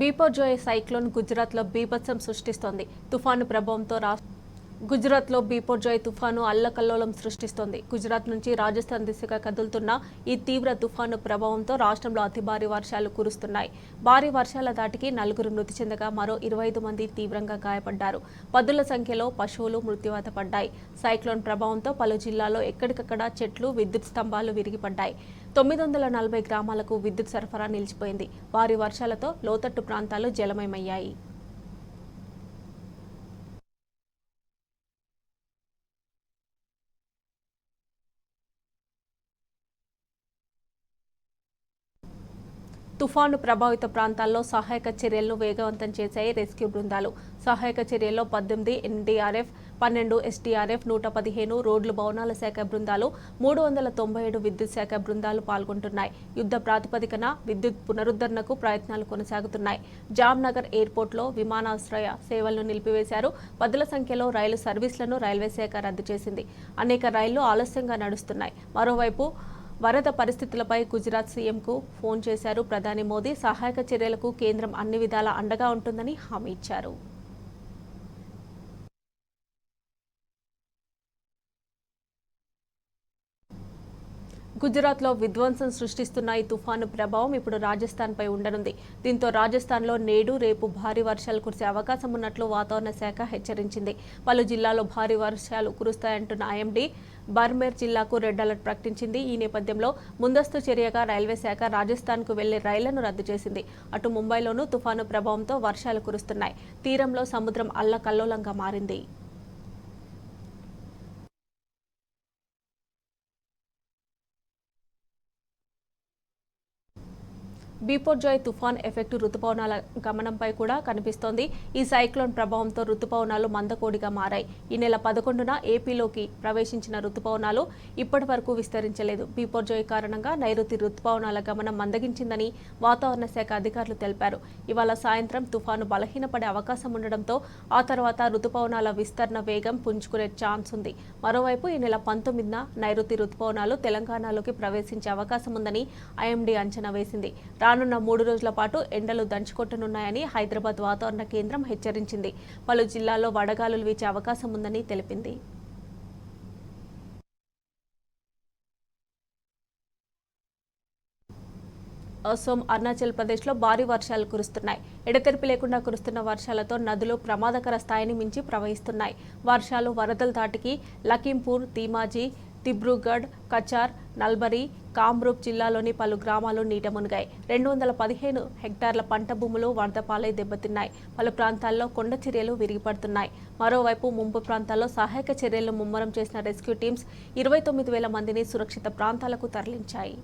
బిపోర్జోయ్ cyclone గుజరాత్లో బీభత్సం సృష్టిస్తోంది. తుఫాను ప్రభావంతో గుజరాత్లో బిపోర్జోయ్ తుఫాను అల్లకల్లోలం సృష్టిస్తోంది. గుజరాత్ నుంచి రాజస్థాన్ దిశగా కదులుతున్న ఈ తీవ్ర తుఫాను ప్రభావంతో రాష్ట్రంలో అతి భారీ వర్షాలు కురుస్తున్నాయి. భారీ వర్షాల దాటికి 4 మృతి చెందగా మరో 25 మంది తీవ్రంగా గాయపడ్డారు. పదుల సంఖ్యలో పశువులు మృత్యువాత పడ్డాయి. సైక్లోన్ ప్రభావంతో పలు జిల్లాల్లో ఎక్కడికక్కడ చెట్లు, విద్యుత్ స్తంభాలు విరిగిపడ్డాయి. 940 గ్రామాలకు విద్యుత్ సరఫరా నిలిచిపోయింది. భారీ వర్షాలతో లోతట్టు ప్రాంతాలు జలమయమయ్యాయి. తుఫాను ప్రభావిత ప్రాంతాల్లో సహాయక చర్యలను వేగవంతం చేశాయి రెస్క్యూ బృందాలు. సహాయక చర్యల్లో 18 ఎన్డీఆర్ఎఫ్, 12 ఎస్డీఆర్ఎఫ్, 115 రోడ్లు భవనాల శాఖ బృందాలు, 397 విద్యుత్ శాఖ బృందాలు పాల్గొంటున్నాయి. యుద్ధ ప్రాతిపదికన విద్యుత్ పునరుద్ధరణకు ప్రయత్నాలు కొనసాగుతున్నాయి. జామ్నగర్ ఎయిర్పోర్ట్లో విమానాశ్రయ సేవలను నిలిపివేశారు. పదుల సంఖ్యలో రైలు సర్వీసులను రైల్వే శాఖ రద్దు చేసింది. అనేక రైళ్లు ఆలస్యంగా నడుస్తున్నాయి. మరోవైపు వరద పరిస్థితులపై గుజరాత్ సీఎంకు ఫోన్ చేశారు ప్రధాని మోదీ. సహాయక చర్యలకు కేంద్రం అన్ని విధాలా అండగా ఉంటుందని హామీ ఇచ్చారు. గుజరాత్లో విధ్వంసం సృష్టిస్తున్న ఈ తుఫాను ప్రభావం ఇప్పుడు రాజస్థాన్పై ఉండనుంది. దీంతో రాజస్థాన్లో నేడు, రేపు భారీ వర్షాలు కురిసే అవకాశం ఉన్నట్లు వాతావరణ శాఖ హెచ్చరించింది. పలు జిల్లాల్లో భారీ వర్షాలు కురుస్తాయంటున్న ఐఎండీ బర్మేర్ జిల్లాకు రెడ్ అలర్ట్ ప్రకటించింది. ఈ నేపథ్యంలో ముందస్తు చర్యగా రైల్వే శాఖ రాజస్థాన్కు వెళ్లే రైళ్లను రద్దు చేసింది. అటు ముంబైలోనూ తుఫాను ప్రభావంతో వర్షాలు కురుస్తున్నాయి. తీరంలో సముద్రం అల్లకల్లోలంగా మారింది. బిపోర్జోయ్ తుఫాన్ ఎఫెక్ట్ రుతుపవనాల గమనంపై కూడా కనిపిస్తోంది. ఈ సైక్లోన్ ప్రభావంతో రుతుపవనాలు మందకోడిగా మారాయి. ఈ నెల 11న ఏపీలోకి ప్రవేశించిన రుతుపవనాలు ఇప్పటి వరకు విస్తరించలేదు. బిపోర్జోయ్ కారణంగా నైరుతి రుతుపవనాల గమనం మందగించిందని వాతావరణ శాఖ అధికారులు తెలిపారు. ఇవాళ సాయంత్రం తుఫాను బలహీనపడే అవకాశం ఉండడంతో ఆ తర్వాత రుతుపవనాల విస్తరణ వేగం పుంజుకునే ఛాన్స్ ఉంది. మరోవైపు ఈ నెల 19న నైరుతి రుతుపవనాలు తెలంగాణలోకి ప్రవేశించే అవకాశం ఉందని ఐఎండీ అంచనా వేసింది. రానున్న 3 రోజుల పాటు ఎండలు దంచుకొట్టనున్నాయని హైదరాబాద్ వాతావరణ కేంద్రం హెచ్చరించింది. పలు జిల్లాల్లో వడగాలులు వీచే అవకాశం ఉందని తెలిపింది. అసోం, అరుణాచల్ ప్రదేశ్లో భారీ వర్షాలు కురుస్తున్నాయి. ఎడతెరిపి లేకుండా కురుస్తున్న వర్షాలతో నదులు ప్రమాదకర స్థాయిని మించి ప్రవహిస్తున్నాయి. వర్షాలు వరదల దాటికి లఖింపూర్, ధీమాజీ, దిబ్రూగఢ్, కచార్, నల్బరీ, కామ్రూప్ జిల్లాలోని పలు గ్రామాలు నీట మునిగాయి. 215 హెక్టార్ల పంట భూములు వరద పాలై దెబ్బతిన్నాయి. పలు ప్రాంతాల్లో కొండ చర్యలు విరిగిపడుతున్నాయి. మరోవైపు ముంపు ప్రాంతాల్లో సహాయక చర్యలను ముమ్మరం చేసిన రెస్క్యూ టీమ్స్ 29,000 మందిని సురక్షిత ప్రాంతాలకు తరలించాయి.